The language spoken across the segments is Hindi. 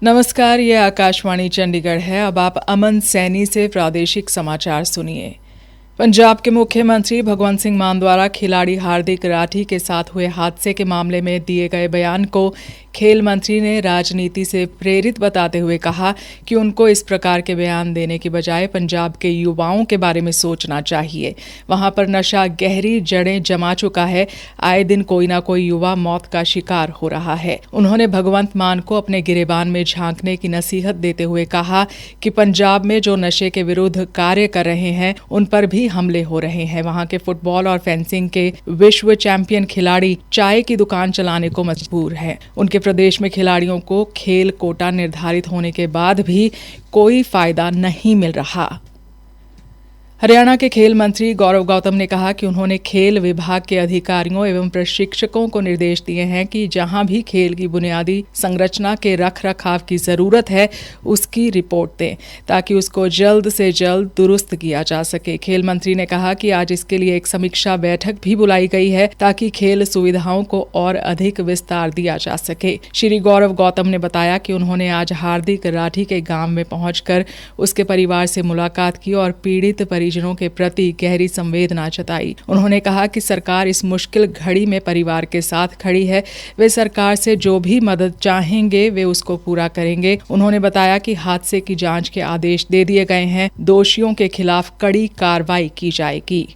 नमस्कार, ये आकाशवाणी चंडीगढ़ है। अब आप अमन सैनी से प्रादेशिक समाचार सुनिए। पंजाब के मुख्यमंत्री भगवंत सिंह मान द्वारा खिलाड़ी हार्दिक राठी के साथ हुए हादसे के मामले में दिए गए बयान को खेल मंत्री ने राजनीति से प्रेरित बताते हुए कहा कि उनको इस प्रकार के बयान देने की बजाय पंजाब के युवाओं के बारे में सोचना चाहिए। वहां पर नशा गहरी जड़ें जमा चुका है। आए दिन कोई ना कोई युवा मौत का शिकार हो रहा है। उन्होंने भगवंत मान को अपने गिरेबान में झांकने की नसीहत देते हुए कहा कि पंजाब में जो नशे के विरुद्ध कार्य कर रहे हैं उन पर भी हमले हो रहे हैं। वहां के फुटबॉल और फेंसिंग के विश्व चैंपियन खिलाड़ी चाय की दुकान चलाने को मजबूर हैं। उनके प्रदेश में खिलाड़ियों को खेल कोटा निर्धारित होने के बाद भी कोई फायदा नहीं मिल रहा। हरियाणा के खेल मंत्री गौरव गौतम ने कहा कि उन्होंने खेल विभाग के अधिकारियों एवं प्रशिक्षकों को निर्देश दिए हैं कि जहां भी खेल की बुनियादी संरचना के रखरखाव की जरूरत है उसकी रिपोर्ट दें ताकि उसको जल्द से जल्द दुरुस्त किया जा सके। खेल मंत्री ने कहा कि आज इसके लिए एक समीक्षा बैठक भी बुलाई गई है ताकि खेल सुविधाओं को और अधिक विस्तार दिया जा सके। श्री गौरव गौतम ने बताया कि उन्होंने आज हार्दिक राठी के गांव में पहुंचकर उसके परिवार से मुलाकात की और पीड़ित परिजनों के प्रति गहरी संवेदना जताई। उन्होंने कहा कि सरकार इस मुश्किल घड़ी में परिवार के साथ खड़ी है। वे सरकार से जो भी मदद चाहेंगे वे उसको पूरा करेंगे। उन्होंने बताया कि हादसे की जांच के आदेश दे दिए गए हैं। दोषियों के खिलाफ कड़ी कार्रवाई की जाएगी।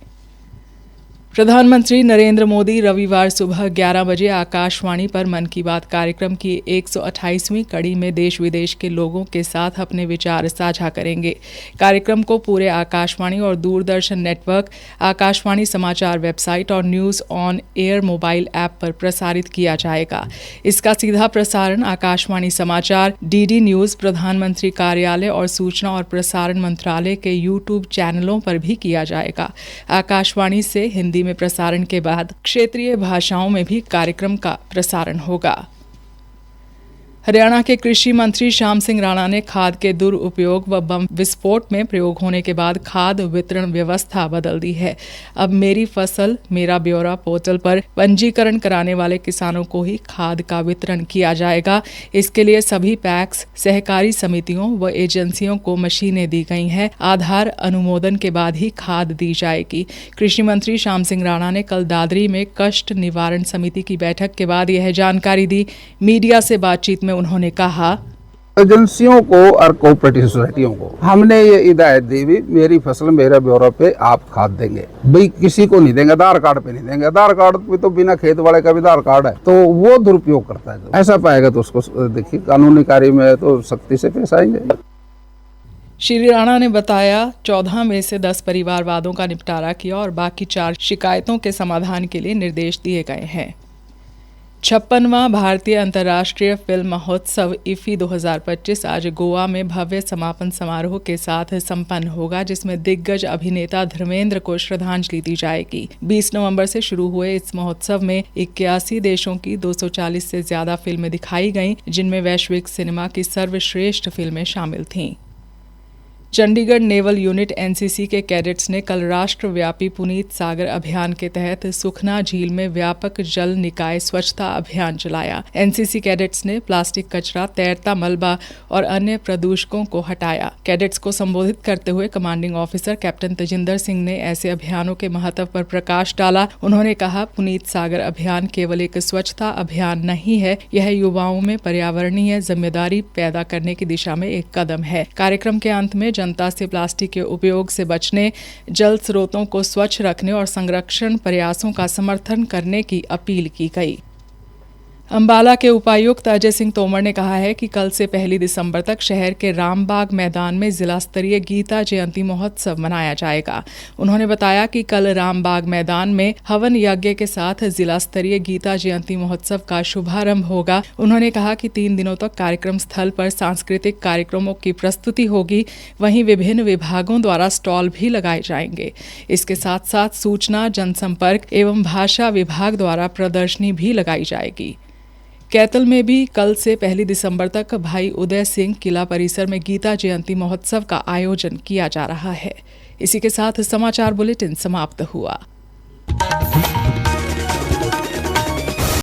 प्रधानमंत्री नरेंद्र मोदी रविवार सुबह 11 बजे आकाशवाणी पर मन की बात कार्यक्रम की 128वीं कड़ी में देश विदेश के लोगों के साथ अपने विचार साझा करेंगे। कार्यक्रम को पूरे आकाशवाणी और दूरदर्शन नेटवर्क, आकाशवाणी समाचार वेबसाइट और news on air mobile app पर प्रसारित किया जाएगा। इसका सीधा प्रसारण आकाशवाणी समाचार, डीडी न्यूज़, प्रधानमंत्री कार्यालय और सूचना और प्रसारण मंत्रालय के यूट्यूब चैनलों पर भी किया जाएगा। आकाशवाणी से हिंदी में प्रसारण के बाद क्षेत्रीय भाषाओं में भी कार्यक्रम का प्रसारण होगा। हरियाणा के कृषि मंत्री श्याम सिंह राणा ने खाद के दुरुपयोग व बम विस्फोट में प्रयोग होने के बाद खाद वितरण व्यवस्था बदल दी है। अब मेरी फसल मेरा ब्यौरा पोर्टल पर पंजीकरण कराने वाले किसानों को ही खाद का वितरण किया जाएगा। इसके लिए सभी पैक्स, सहकारी समितियों व एजेंसियों को मशीनें दी गई हैं। आधार अनुमोदन के बाद ही खाद दी जाएगी। कृषि मंत्री श्याम सिंह राणा ने कल दादरी में कष्ट निवारण समिति की बैठक के बाद यह जानकारी दी। मीडिया से बातचीत में उन्होंने कहा, एजेंसियों को और कोऑपरेटिव सोसाइटियों को हमने ये हिदायत दी भी मेरी फसल मेरा ब्यौरा पे आप खाद देंगे। भाई किसी को नहीं देंगे, आधार कार्ड पे नहीं देंगे। आधार कार्ड पे तो बिना खेत वाले का भी आधार कार्ड है, तो वो दुरुपयोग करता है। तो ऐसा पाएगा तो उसको देखिए कानूनी कार्य में तो सख्ती से पेश आएंगे। श्री राणा ने बताया 14 में से 10 परिवारवादों का निपटारा किया और बाकी 4 शिकायतों के समाधान के लिए निर्देश दिए गए हैं। 56वां भारतीय अंतर्राष्ट्रीय फिल्म महोत्सव इफी 2025 आज गोवा में भव्य समापन समारोह के साथ संपन्न होगा, जिसमें दिग्गज अभिनेता धर्मेंद्र को श्रद्धांजलि दी जाएगी। 20 नवंबर से शुरू हुए इस महोत्सव में 81 देशों की 240 से ज्यादा फिल्में दिखाई गईं, जिनमें वैश्विक सिनेमा की सर्वश्रेष्ठ फिल्में शामिल थीं। चंडीगढ़ नेवल यूनिट एनसीसी के कैडेट्स ने कल राष्ट्रव्यापी पुनीत सागर अभियान के तहत सुखना झील में व्यापक जल निकाय स्वच्छता अभियान चलाया। एनसीसी कैडेट्स ने प्लास्टिक कचरा, तैरता मलबा और अन्य प्रदूषकों को हटाया। कैडेट्स को संबोधित करते हुए commanding officer captain Tejinder Singh ने ऐसे अभियानों के महत्व पर प्रकाश डाला। उन्होंने कहा, पुनीत सागर अभियान केवल एक स्वच्छता अभियान नहीं है, यह युवाओं में पर्यावरणीय जिम्मेदारी पैदा करने की दिशा में एक कदम है। कार्यक्रम के अंत में जनता से प्लास्टिक के उपयोग से बचने, जल स्रोतों को स्वच्छ रखने और संरक्षण प्रयासों का समर्थन करने की अपील की गई। अंबाला के उपायुक्त अजय सिंह तोमर ने कहा है कि कल से 1 दिसंबर तक शहर के रामबाग मैदान में जिला स्तरीय गीता जयंती महोत्सव मनाया जाएगा। उन्होंने बताया कि कल रामबाग मैदान में हवन यज्ञ के साथ जिला स्तरीय गीता जयंती महोत्सव का शुभारंभ होगा। उन्होंने कहा कि 3 दिनों तक कार्यक्रम स्थल पर सांस्कृतिक कार्यक्रमों की प्रस्तुति होगी, वहीं विभिन्न विभागों द्वारा स्टॉल भी लगाए जाएंगे। इसके साथ साथ सूचना, जनसंपर्क एवं भाषा विभाग द्वारा प्रदर्शनी भी लगाई जाएगी। कैथल में भी कल से 1 दिसंबर तक भाई उदय सिंह किला परिसर में गीता जयंती महोत्सव का आयोजन किया जा रहा है। इसी के साथ समाचार बुलेटिन समाप्त हुआ।